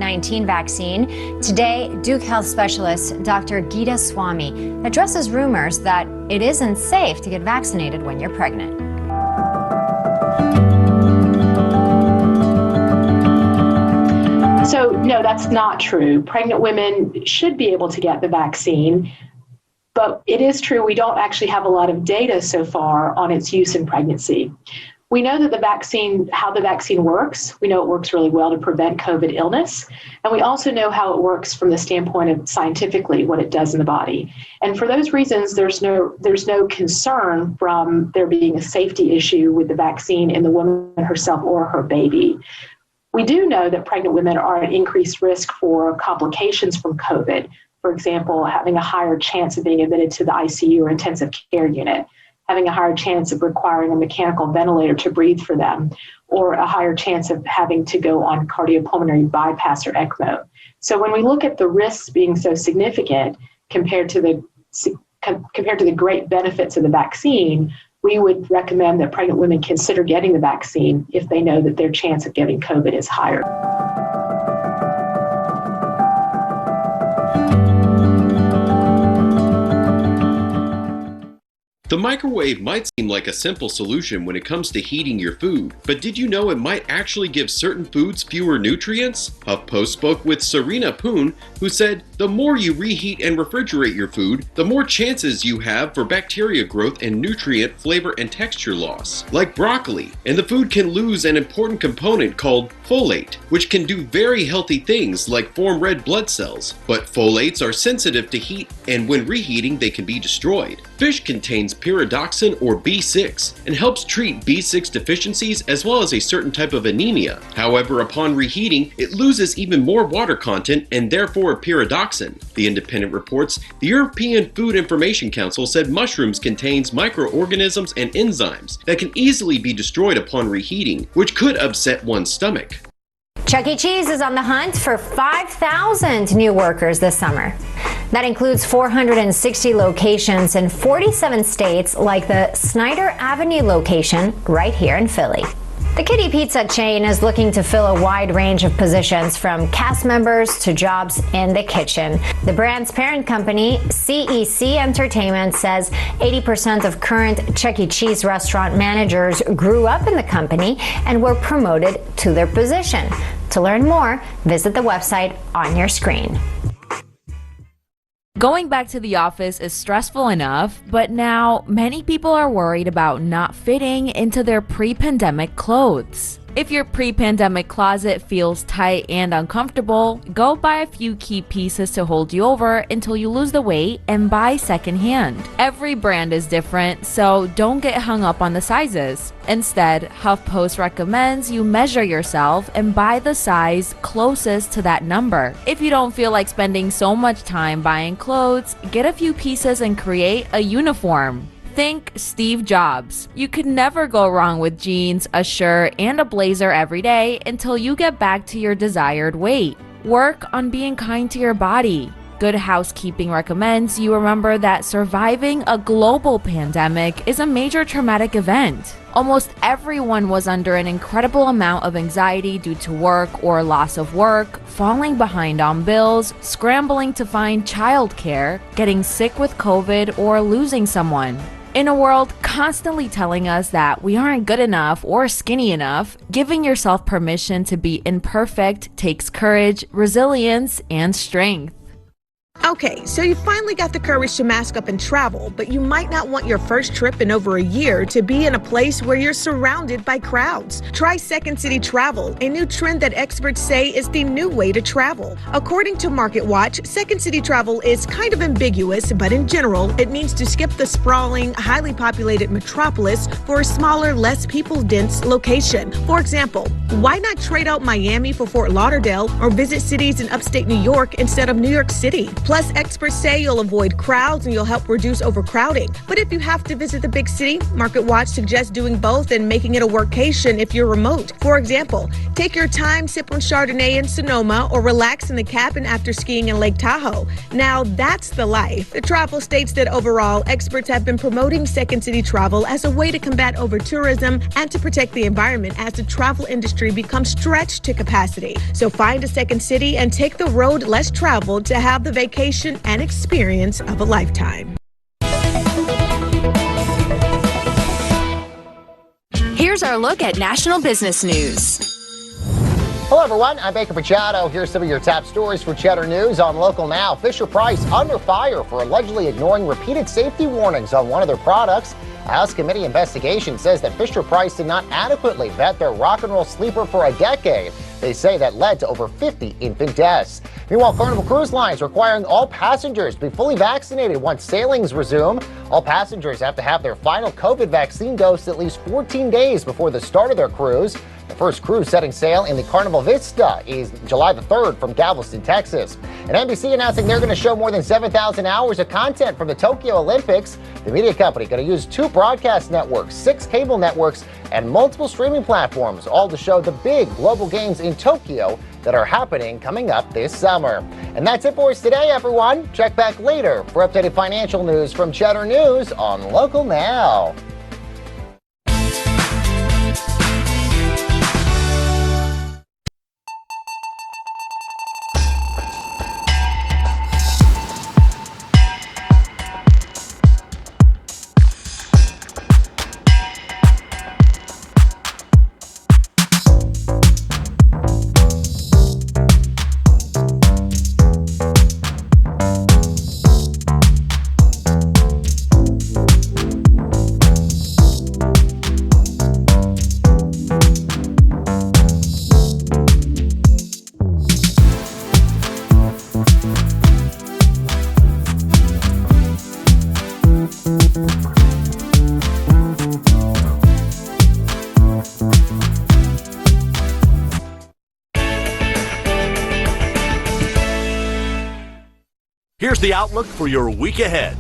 COVID-19 vaccine. Today, Duke Health specialist Dr. Geeta Swami addresses rumors that it isn't safe to get vaccinated when you're pregnant. So, no, that's not true. Pregnant women should be able to get the vaccine, but it is true we don't actually have a lot of data so far on its use in pregnancy. We know that how the vaccine works. We know it works really well to prevent COVID illness. And we also know how it works from the standpoint of scientifically what it does in the body. And for those reasons, there's no concern from there being a safety issue with the vaccine in the woman herself or her baby. We do know that pregnant women are at increased risk for complications from COVID. For example, having a higher chance of being admitted to the ICU or intensive care unit, having a higher chance of requiring a mechanical ventilator to breathe for them, or a higher chance of having to go on cardiopulmonary bypass or ECMO. So when we look at the risks being so significant compared to the great benefits of the vaccine, we would recommend that pregnant women consider getting the vaccine if they know that their chance of getting COVID is higher. The microwave might seem like a simple solution when it comes to heating your food, but did you know it might actually give certain foods fewer nutrients? HuffPost spoke with Serena Poon, who said, the more you reheat and refrigerate your food, the more chances you have for bacteria growth and nutrient, flavor, and texture loss. Like broccoli, and the food can lose an important component called folate, which can do very healthy things like form red blood cells. But folates are sensitive to heat, and when reheating they can be destroyed. Fish contains pyridoxine or B6 and helps treat B6 deficiencies as well as a certain type of anemia. However, upon reheating, it loses even more water content and therefore pyridoxine. The Independent reports, the European Food Information Council said mushrooms contains microorganisms and enzymes that can easily be destroyed upon reheating, which could upset one's stomach. Chuck E. Cheese is on the hunt for 5,000 new workers this summer. That includes 460 locations in 47 states, like the Snyder Avenue location right here in Philly. The Kitty Pizza chain is looking to fill a wide range of positions, from cast members to jobs in the kitchen. The brand's parent company, CEC Entertainment, says 80% of current Chuck E. Cheese restaurant managers grew up in the company and were promoted to their position. To learn more, visit the website on your screen. Going back to the office is stressful enough, but now many people are worried about not fitting into their pre-pandemic clothes. If your pre-pandemic closet feels tight and uncomfortable, go buy a few key pieces to hold you over until you lose the weight and buy secondhand. Every brand is different, so don't get hung up on the sizes. Instead, HuffPost recommends you measure yourself and buy the size closest to that number. If you don't feel like spending so much time buying clothes, get a few pieces and create a uniform. Think Steve Jobs. You could never go wrong with jeans, a shirt, and a blazer every day until you get back to your desired weight. Work on being kind to your body. Good Housekeeping recommends you remember that surviving a global pandemic is a major traumatic event. Almost everyone was under an incredible amount of anxiety due to work or loss of work, falling behind on bills, scrambling to find childcare, getting sick with COVID, or losing someone. In a world constantly telling us that we aren't good enough or skinny enough, giving yourself permission to be imperfect takes courage, resilience, and strength. Okay, so you finally got the courage to mask up and travel, but you might not want your first trip in over a year to be in a place where you're surrounded by crowds. Try Second City Travel, a new trend that experts say is the new way to travel. According to MarketWatch, Second City Travel is kind of ambiguous, but in general, it means to skip the sprawling, highly populated metropolis for a smaller, less people-dense location. For example, why not trade out Miami for Fort Lauderdale or visit cities in upstate New York instead of New York City? Plus, Plus, experts say you'll avoid crowds and you'll help reduce overcrowding. But if you have to visit the big city, MarketWatch suggests doing both and making it a workation if you're remote. For example, take your time, sip on Chardonnay in Sonoma, or relax in the cabin after skiing in Lake Tahoe. Now, that's the life. The travel states that overall, experts have been promoting second city travel as a way to combat over-tourism and to protect the environment as the travel industry becomes stretched to capacity. So find a second city and take the road less traveled to have the vacation and experience of a lifetime. Here's our look at national business news. Hello, everyone. I'm Baker Pachado. Here's some of your top stories for Cheddar News on Local Now. Fisher-Price under fire for allegedly ignoring repeated safety warnings on one of their products. A House committee investigation says that Fisher-Price did not adequately vet their rock and roll sleeper for a decade. They say that led to over 50 infant deaths. Meanwhile, Carnival Cruise Lines requiring all passengers to be fully vaccinated once sailings resume. All passengers have to have their final COVID vaccine dose at least 14 days before the start of their cruise. The first cruise setting sail in the Carnival Vista is July the 3rd from Galveston, Texas. And NBC announcing they're going to show more than 7,000 hours of content from the Tokyo Olympics. The media company going to use 2 broadcast networks, 6 cable networks, and multiple streaming platforms, all to show the big global games in Tokyo that are happening coming up this summer. And that's it for us today, everyone. Check back later for updated financial news from Cheddar News on Local Now. Here's the outlook for your week ahead.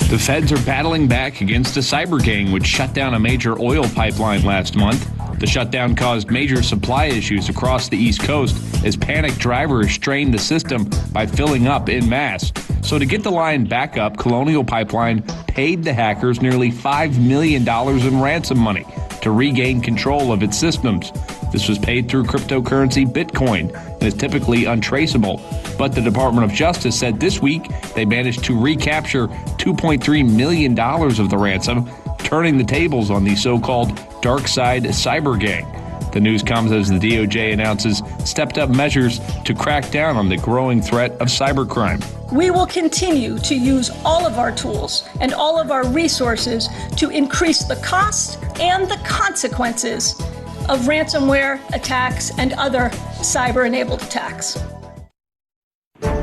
The feds are battling back against a cyber gang which shut down a major oil pipeline last month. The shutdown caused major supply issues across the East Coast as panicked drivers strained the system by filling up en masse. So to get the line back up, Colonial Pipeline paid the hackers nearly $5 million in ransom money to regain control of its systems. This was paid through cryptocurrency Bitcoin and is typically untraceable. But the Department of Justice said this week they managed to recapture $2.3 million of the ransom, turning the tables on the so-called dark side cyber gang. The news comes as the DOJ announces stepped-up measures to crack down on the growing threat of cybercrime. We will continue to use all of our tools and all of our resources to increase the cost and the consequences of ransomware attacks and other cyber-enabled attacks.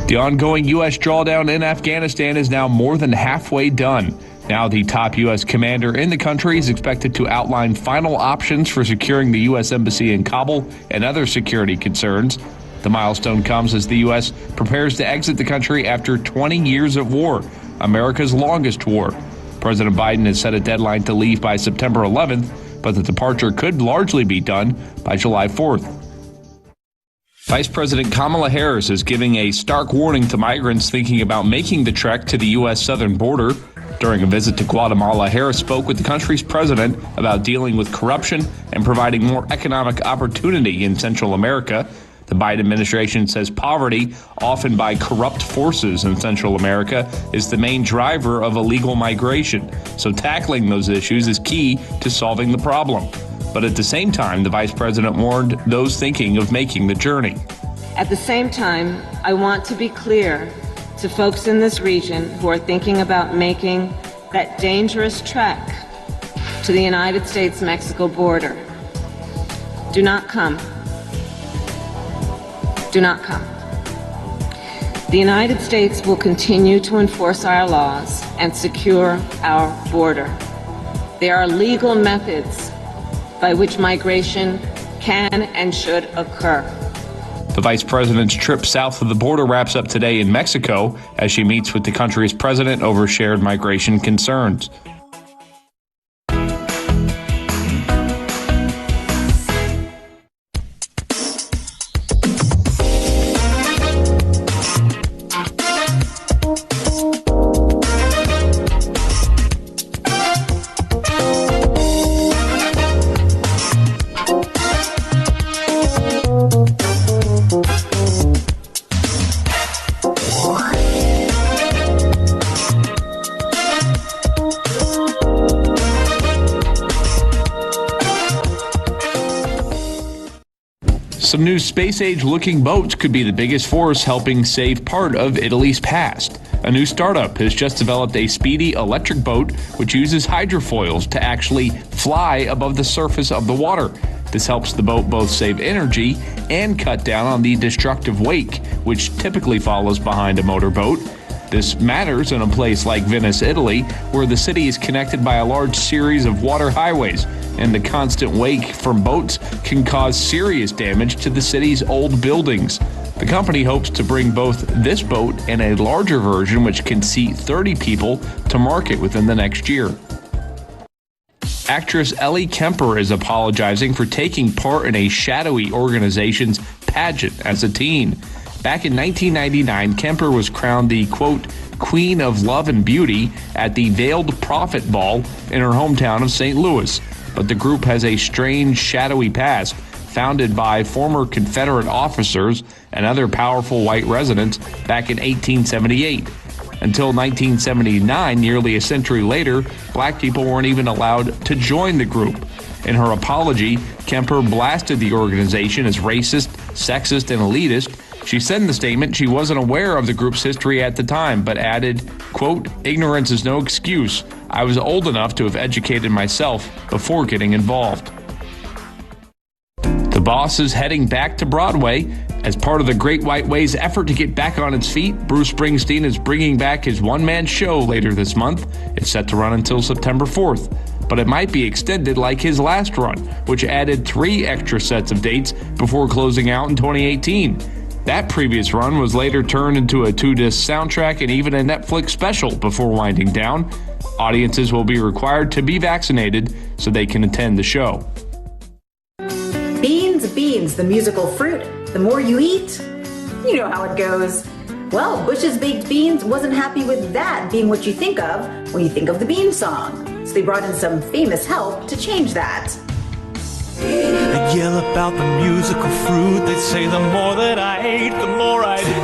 The ongoing U.S. drawdown in Afghanistan is now more than halfway done. Now the top U.S. commander in the country is expected to outline final options for securing the U.S. Embassy in Kabul and other security concerns. The milestone comes as the U.S. prepares to exit the country after 20 years of war, America's longest war. President Biden has set a deadline to leave by September 11th, but the departure could largely be done by July 4th. Vice President Kamala Harris is giving a stark warning to migrants thinking about making the trek to the U.S. southern border. During a visit to Guatemala, Harris spoke with the country's president about dealing with corruption and providing more economic opportunity in Central America. The Biden administration says poverty, often by corrupt forces in Central America, is the main driver of illegal migration. So tackling those issues is key to solving the problem. But at the same time, the vice president warned those thinking of making the journey. At the same time, I want to be clear to folks in this region who are thinking about making that dangerous trek to the United States-Mexico border. Do not come. do not come. The United States will continue to enforce our laws and secure our border. There are legal methods by which migration can and should occur. The vice president's trip south of the border wraps up today in Mexico as she meets with the country's president over shared migration concerns. Some new space-age looking boats could be the biggest force helping save part of Italy's past. A new startup has just developed a speedy electric boat which uses hydrofoils to actually fly above the surface of the water. This helps the boat both save energy and cut down on the destructive wake, which typically follows behind a motorboat. This matters in a place like Venice, Italy, where the city is connected by a large series of water highways, and the constant wake from boats can cause serious damage to the city's old buildings. The company hopes to bring both this boat and a larger version which can seat 30 people to market within the next year. Actress Ellie Kemper is apologizing for taking part in a shadowy organization's pageant as a teen. Back in 1999, Kemper was crowned the, quote, Queen of Love and Beauty at the Veiled Prophet Ball in her hometown of St. Louis. But the group has a strange, shadowy past, founded by former Confederate officers and other powerful white residents back in 1878. Until 1979, nearly a century later, black people weren't even allowed to join the group. In her apology, Kemper blasted the organization as racist, sexist, and elitist. She said in the statement she wasn't aware of the group's history at the time, but added, quote, ignorance is no excuse. I was old enough to have educated myself before getting involved. The Boss is heading back to Broadway. As part of the Great White Way's effort to get back on its feet, Bruce Springsteen is bringing back his one-man show later this month. It's set to run until September 4th. But it might be extended like his last run, which added 3 extra sets of dates before closing out in 2018. That previous run was later turned into a 2-disc soundtrack and even a Netflix special before winding down. Audiences will be required to be vaccinated so they can attend the show. Beans, the musical fruit. The more you eat, you know how it goes. Well, Bush's Baked Beans wasn't happy with that being what you think of when you think of the Bean Song. So they brought in some famous help to change that. They yell about the musical fruit. They say the more that I ate, the more I did.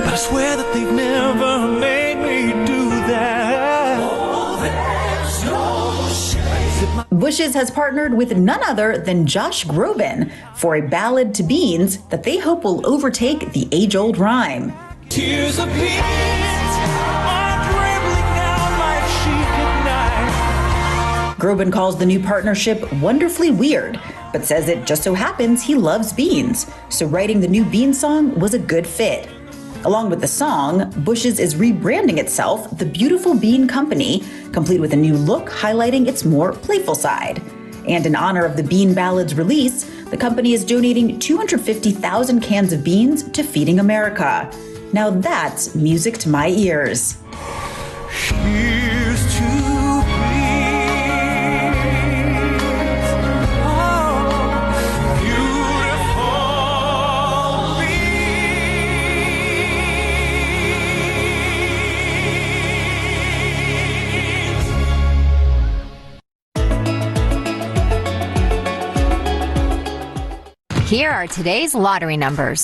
But I swear that they've never made me do that. Oh, there's no shame. Bush's has partnered with none other than Josh Groban for a ballad to beans that they hope will overtake the age-old rhyme. Tears of beans are dribbling down my cheek at night. Groban calls the new partnership wonderfully weird, but says it just so happens he loves beans, so writing the new Bean Song was a good fit. Along with the song, Bush's is rebranding itself the Beautiful Bean Company, complete with a new look highlighting its more playful side. And in honor of the Bean Ballad's release, the company is donating 250,000 cans of beans to Feeding America. Now that's music to my ears. Here's to beans. Oh, beautiful beans. Here are today's lottery numbers.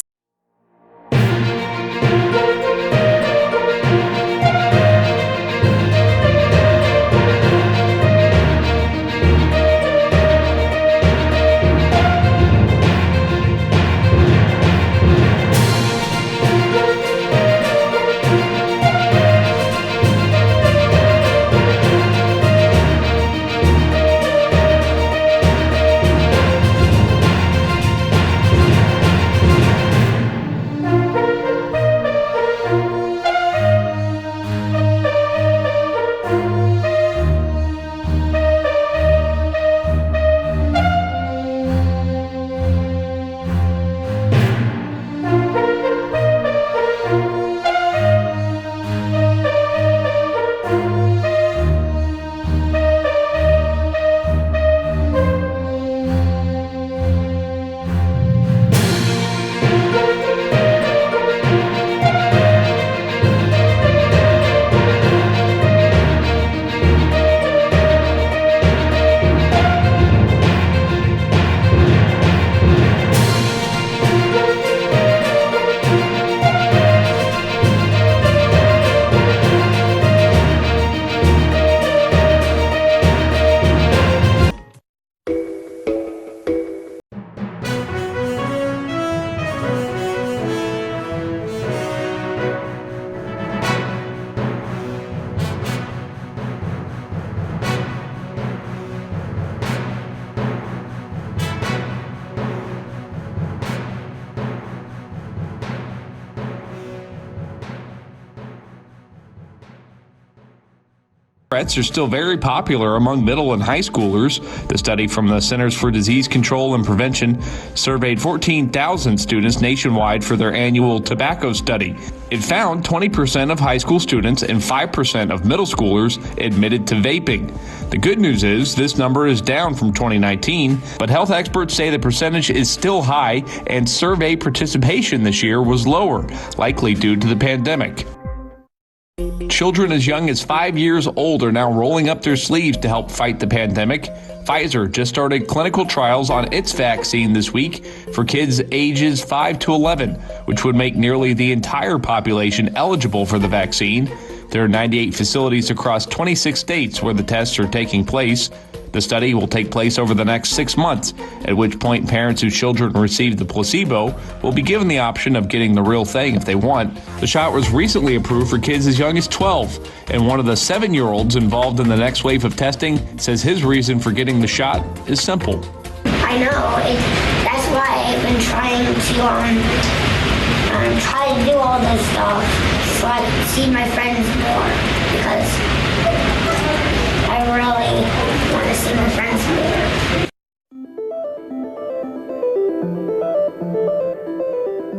threats are still very popular among middle and high schoolers. The study from the Centers for Disease Control and Prevention surveyed 14,000 students nationwide for their annual tobacco study. It found 20% of high school students and 5% of middle schoolers admitted to vaping. The good news is this number is down from 2019, but health experts say the percentage is still high and survey participation this year was lower, likely due to the pandemic. Children as young as 5 years old are now rolling up their sleeves to help fight the pandemic. Pfizer just started clinical trials on its vaccine this week for kids ages 5 to 11, which would make nearly the entire population eligible for the vaccine. There are 98 facilities across 26 states where the tests are taking place. The study will take place over the next 6 months, at which point parents whose children receive the placebo will be given the option of getting the real thing if they want. The shot was recently approved for kids as young as 12, and one of the 7-year-olds involved in the next wave of testing says his reason for getting the shot is simple. I know, that's why I've been trying to try to do all this stuff so I can see my friends more, because I really want to see my friends more.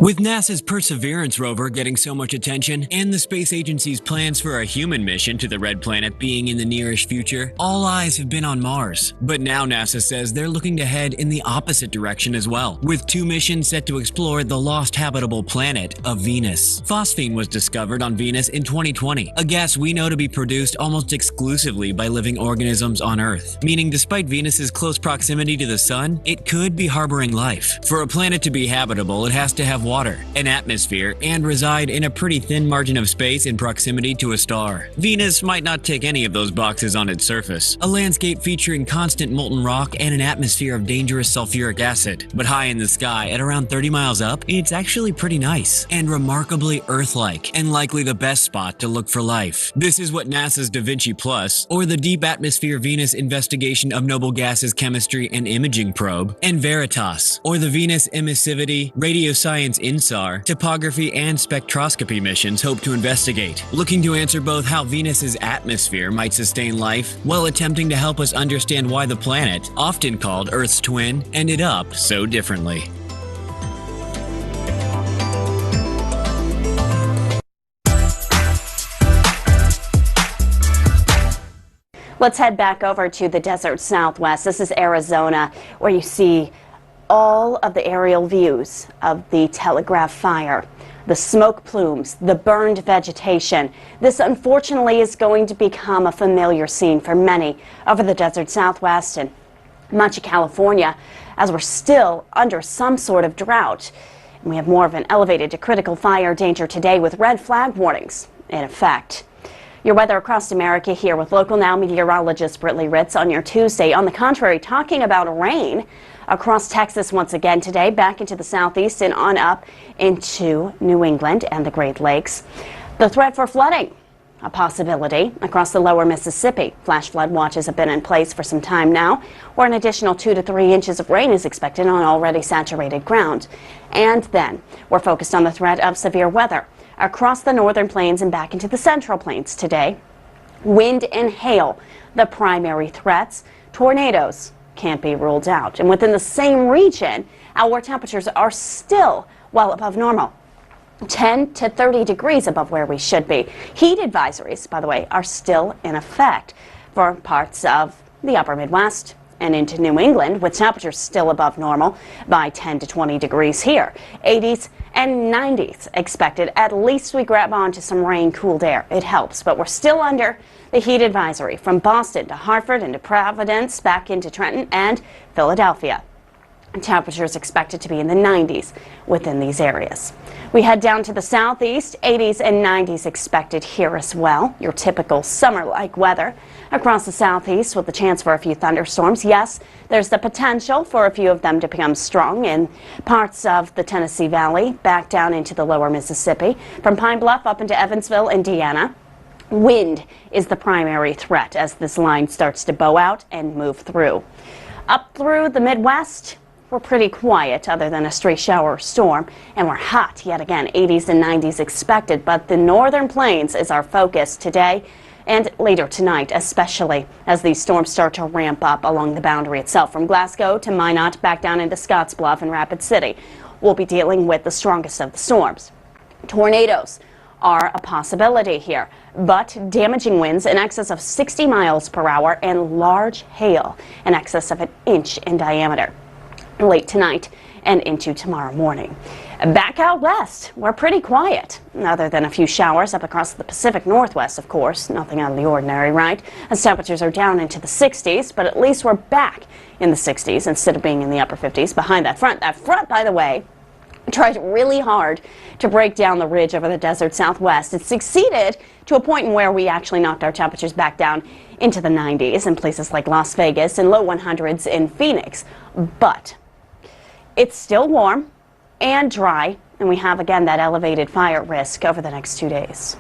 With NASA's Perseverance rover getting so much attention and the space agency's plans for a human mission to the red planet being in the nearish future, all eyes have been on Mars. But now NASA says they're looking to head in the opposite direction as well, with 2 missions set to explore the lost habitable planet of Venus. Phosphine was discovered on Venus in 2020, a gas we know to be produced almost exclusively by living organisms on Earth, meaning despite Venus's close proximity to the Sun, it could be harboring life. For a planet to be habitable, it has to have water, an atmosphere, and reside in a pretty thin margin of space in proximity to a star. Venus might not tick any of those boxes on its surface, a landscape featuring constant molten rock and an atmosphere of dangerous sulfuric acid. But high in the sky, at around 30 miles up, it's actually pretty nice, and remarkably Earth-like, and likely the best spot to look for life. This is what NASA's Da Vinci Plus, or the Deep Atmosphere Venus Investigation of Noble Gases Chemistry and Imaging Probe, and Veritas, or the Venus Emissivity Radioscience INSAR, topography and spectroscopy missions hope to investigate, looking to answer both how Venus's atmosphere might sustain life while attempting to help us understand why the planet, often called Earth's twin, ended up so differently. Let's head back over to the desert Southwest. This is Arizona, where you see all of the aerial views of the Telegraph fire, the smoke plumes, the burned vegetation. This unfortunately is going to become a familiar scene for many over the desert Southwest and much of California, as we're still under some sort of drought. And we have more of an elevated to critical fire danger today with red flag warnings in effect. Your weather across America here with LocalNow meteorologist Britley Ritz on your Tuesday. On the contrary, talking about rain across Texas once again today, back into the southeast and on up into New England and the Great Lakes. The threat for flooding, a possibility across the lower Mississippi. Flash flood watches have been in place for some time now, where an additional 2 to 3 inches of rain is expected on already saturated ground. And then we're focused on the threat of severe weather across the northern plains and back into the central plains today. Wind and hail, the primary threats. Tornadoes can't be ruled out. And within the same region, our temperatures are still well above normal. 10 to 30 degrees above where we should be. Heat advisories, by the way, are still in effect for parts of the upper Midwest and into New England, with temperatures still above normal by 10 to 20 degrees here. 80s and 90s expected. At least we grab onto some rain, cooled air. It helps, but we're still under the heat advisory from Boston to Hartford and to Providence, back into Trenton and Philadelphia. Temperatures expected to be in the 90s within these areas. We head down to the southeast, 80s and 90s expected here as well. Your typical summer-like weather across the southeast with the chance for a few thunderstorms. Yes, there's the potential for a few of them to become strong in parts of the Tennessee Valley, back down into the lower Mississippi, from Pine Bluff up into Evansville, Indiana. Wind is the primary threat as this line starts to bow out and move through. Up through the Midwest, we're pretty quiet other than a stray shower or storm, and we're hot yet again, 80s and 90s expected, but the northern plains is our focus today. and later tonight, especially as these storms start to ramp up along the boundary itself. From Glasgow to Minot, back down into Scottsbluff and Rapid City, we'll be dealing with the strongest of the storms. Tornadoes are a possibility here, but damaging winds in excess of 60 miles per hour and large hail in excess of an inch in diameter late tonight and into tomorrow morning. Back out west, we're pretty quiet, other than a few showers up across the Pacific Northwest, of course. Nothing out of the ordinary, right? As temperatures are down into the 60s, but at least we're back in the 60s instead of being in the upper 50s behind that front. That front, by the way, tried really hard to break down the ridge over the desert southwest. It succeeded to a point in where we actually knocked our temperatures back down into the 90s in places like Las Vegas and low 100s in Phoenix. But it's still warm and dry, and we have again that elevated fire risk over the next 2 days.